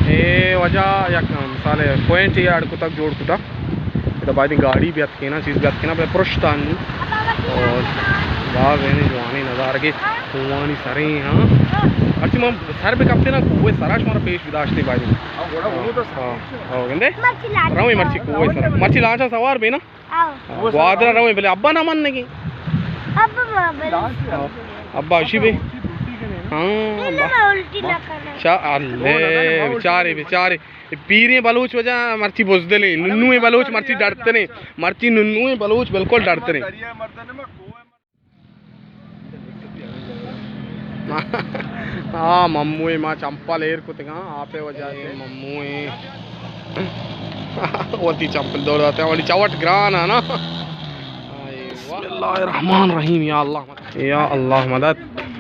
ए वजह या मिसाल पॉइंट ये अड़कुता जोड़कुता तो बाद गाड़ी भी अतकेना चीज़ भी अतकेना पे पुरुषतान और बाग है जवानी नज़ार के कुआनी सरे हाँ अर्ची मैं सर पे कपते ना कुएं सराश मारा पेश विदाशते बाजी हाँ गंदे रहो मर्ची कुएं सर मर्ची लांचा सवार बे ना वादरा रहो पहले अब्बा ना मन नहीं अब्बा अशी बे हाँ बेचारे बेचारे पीरे बलूच वजह मर्ची बुझते नहीं नुन्नू बलूच मर्ची डरते नहीं मर्ची नुन्नू बलूच बिल्कुल डरते नहीं हाँ मम्मू माँ चंपल एर कुछ आपे वजह से मम्मू वती चंपल दौड़ जाते हैं वाली चवट ग्रान है ना। बिस्मिल्लाहिर्रहमान रहीम या अल्लाह मदद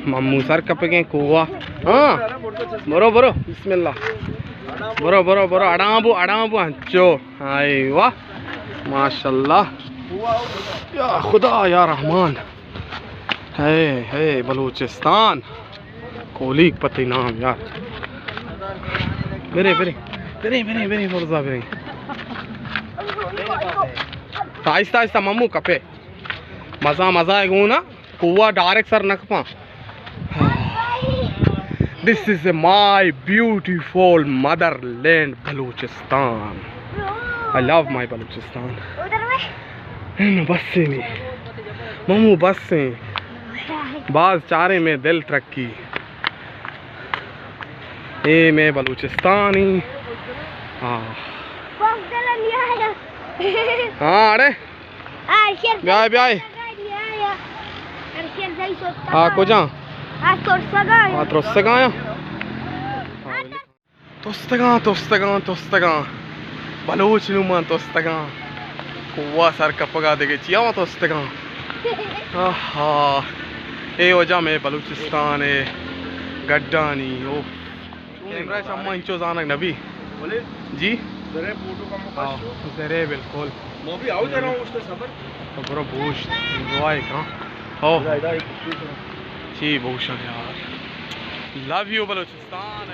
मम्मू सर कपके कुआ हाँ बरो बरो बिस्मिल्लाह बरो बरो बरो अड़ाबू हंचो हाय वाह माशाल्लाह या खुदा या रहमान है बलूचिस्तान कोलीक पति नाम यार बेरे बेरे बेरे बेरे बेरे फुर्जा बेरे आहिस्ता आहिस्ता मम्मू कपे मज़ा मज़ा है ना कुआ डायरेक्ट सर नकपा। This is my beautiful motherland Balochistan. I love my Balochistan. बस से नहीं मम्मू बस से बाज चारे में दिल तरक्की ए मैं बलूचिस्तानी हाँ हाँ अरे ब्याय ब्याय हाँ कुछ तोस्तगा बलूच नुमा तोस्तगा कुआ सर कपगा देगे चिया वा तोस्तगा हाँ ए वजह में बलूचिस्तान है गड्डानी ओ कैमरा शम्मा इंचो जाना नबी बोले जी जरे फोटो का मुकाश जरे बिल्कुल मैं भी आओ जरा उससे सबर तो बड़ा भूष एंजॉय का हो जी भूषण यार love you Balochistan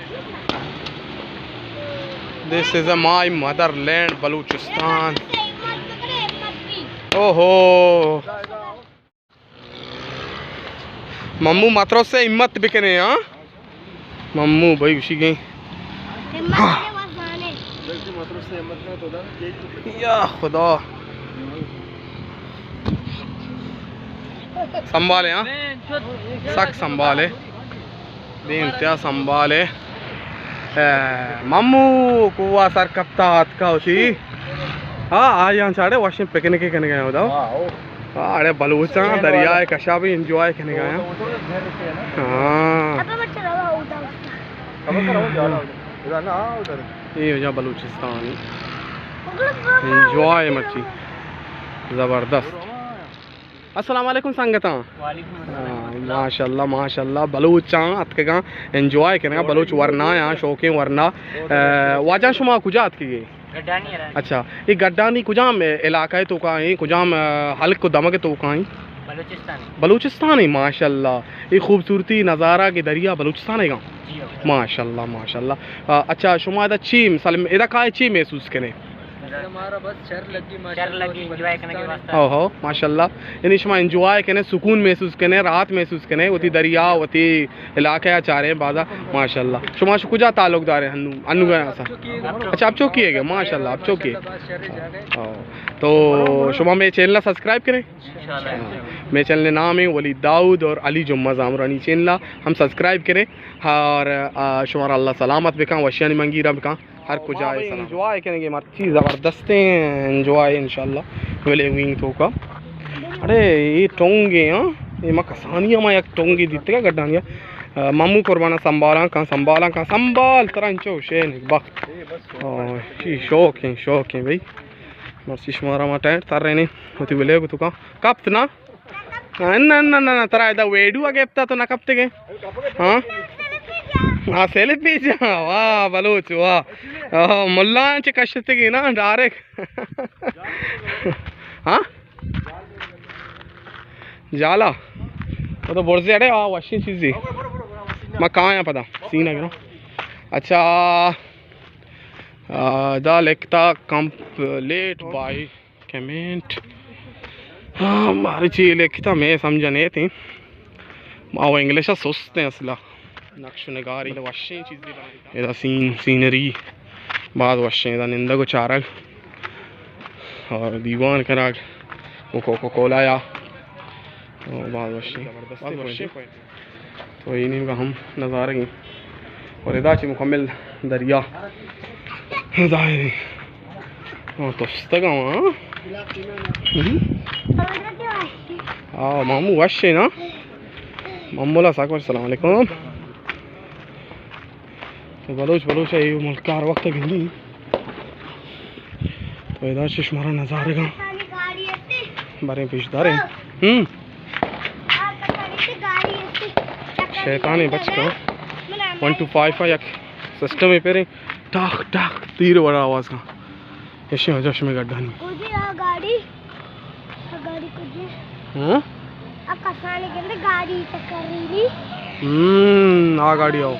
this is my Motherland Balochistan ओहो मम्मू मात्रों से हिम्मत बिकने हाँ मम्मू भाई उसी गई या खुदा संभाले हाँ सक संभाले बेंत्या संभाले मम्मू कुआ सर कप्ता हाथ का उसी हाँ आज यहाँ साढ़े वॉशिंग पिकनिक के करने गए हो दाओ अरे बलूचा दरिया है कशा भी एंजॉय करने गया हाँ ये हो जा बलूचिस्तान एंजॉय मची ज़बरदस्त। अस्सलाम वालेकुम संगता माशाल्लाह माशाल्लाह बलूच अतकेगा एंजॉय करेगा बलूच वरना यहाँ शौक़ वरना वाजा शुमा कुजात की गई अच्छा ये गड्डानी कुजाम इलाका है तो कहीं कुजाम हल्क को दमक तो कहीं बलूचिस्तान है माशाल्लाह ये खूबसूरती नज़ारा के दरिया बलूचिस्तान है माशाल्लाह माशाल्लाह अच्छा शुमा अच्छी मिसाल इधर का अच्छी महसूस करें हमारा बस शर लगी एंजॉय करने के वास्ते हो माशाल्लाह यानी शुमा एंजॉय करने सुकून महसूस करने राहत महसूस करने वती दरिया वती इलाके चारे बाजा माशाल्लाह शुमा कुजा ताल्लुकदार है हन्नू अन्नू का ऐसा अच्छा आप चौकी है माशाल्लाह आप चौकी तो शुमा मेरे चैनल सब्सक्राइब करें मेरे चैनल नाम है वली दाऊद और अली जुम्मा जामरानी चैनल हम सब्सक्राइब करें और शुमार अल्लाह सलामत बिका वशियानी मंगीरा बिका हर कुछ आए एंजॉय करेंगे मर्ची ज़बरदस्त एंजॉय इंशाल्लाह वेले विंग तो का अरे ये टोंगे हाँ ये माँ कसानिया माँ एक टोंगे दीते का गड्ढानिया मामू कुर्बाना संभाला कहाँ संभाल तरह इंचो शेन वक्त शौक है भाई मर्ची शुमारा माँ टैंट तर रहे होती वेले को तो का कप्त ना ना तरह इधर वेडू आगे अपता तो ना कप्ते के हाँ हाँ सेल्फी वाह बलूच वाह मुल्ला कष्ट की ना डायरेक्ट हाँ जाला वो तो बोर्ड से अरे वाशी चीज़ी मैं कहाँ यहाँ पता सीन है अच्छा दा लिखता कंप्लीट बाय कमेंट हमारी चीज लिखता मैं समझने थी माओ इंग्लिश सुस्त हैं असला नक्श नगारी वशें चीज़ें इधर सीनरी बाद वशें इधर निंदा को चारक और दीवान कराग वो कोको कोला या बाद वशें तो इन्हीं का हम नज़ारे की और इधर ची मुकम्मल दरिया ज़ाहिर तो तक हाँ मामू वशे ना मामूला साकवर सलाम अलैकुम तो बलूच है ये मुल्क हर वक्त गिंदी तो इधर से शुमारा नज़ारे का बारे पेशदार हैं शैतानी बच का 1 to 5 या सिस्टम है पेरे टाक टाक तीर बड़ा आवाज़ का ऐसे हो जश में गड्ढा नहीं गाड़ी हाँ कसाने के अंदर गाड़ी टक्कर रही आ गाड़ी आओ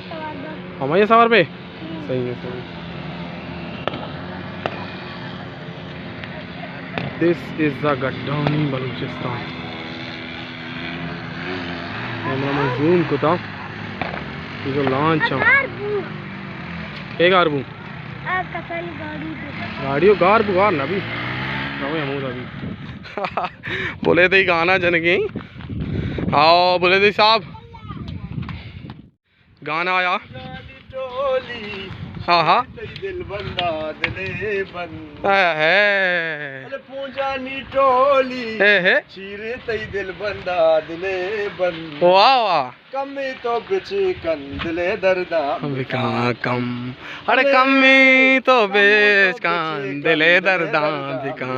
हमारे सवार पे सही है सही दिस इज द गड्ढानी बलूचिस्तान मैं जूम को था जो लॉन्च एक गारबू गाड़ियों गारबू गार ना भी बोले थे गाना जन के आओ बोले थे साहब गाना आया हाँ हाँ दिल बंदा दिले बंद है पूजानी टोली है चीरे तई दिल बंदा दिले बंद वाह वाह कमी तो बिचे कंदले दर्दा बिका कम अरे कमी तो बेच कान दिले दर्दा बिका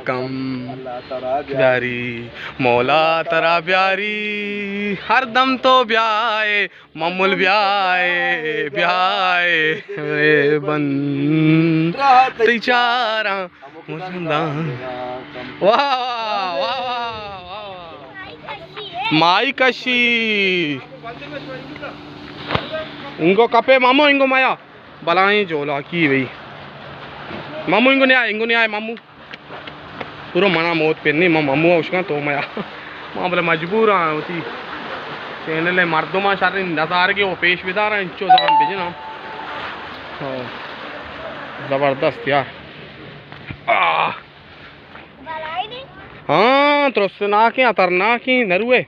कम अल्लाह तरा प्यारी मौला तरा प्यारी हर दम तो ब्याए ममुल ब्याए ब्याए रे बन तिचारा वाह वाह वाह माई कशी इंगो कपे मामू इंगो माया बलाई जोला की भाई मामू इंगो नहीं आए मामू पूरा मना मौत पे नहीं मामू उसका तो माया माँ बोले मजबूर हाँ होती चैनल मर्दों शारी नज़ार के वो पेश बिदा रहा इंचो जान भेजे ना ज़बरदस्त यार हाँ त्रोसना की अतरना की नरुए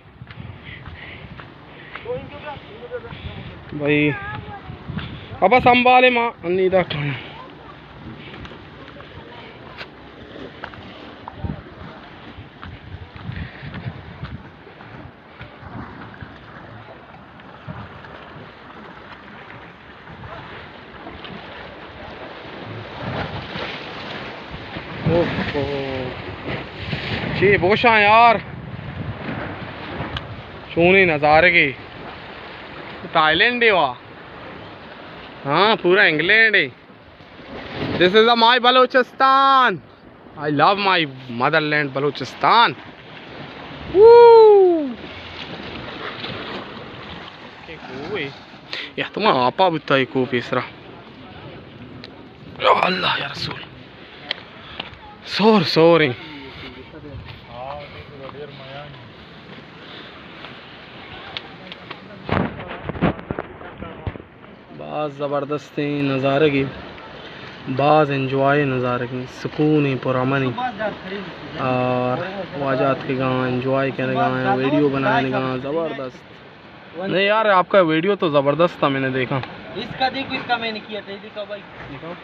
भाई अब संभाले माँ अन्नीदा खाना जी बोशा यार सोने नज़ारे की थाईलैंड है वहाँ हाँ पूरा इंग्लैंड है this is my Balochistan I love my Motherland Balochistan या तुम आपा बुता को पेसरा अल्लाह या रसूल सोर सोर बाज़ ज़बरदस्त नज़ारे की बाज़ एंजॉय नज़ारे की सुकून पुरअमन और वाजात के गाँव एंजॉय करने गाँव वीडियो बनाने गाँव ज़बरदस्त नहीं यार आपका वीडियो तो ज़बरदस्त था मैंने देखा इसका देखो इसका मैंने किया था देखो भाई देखो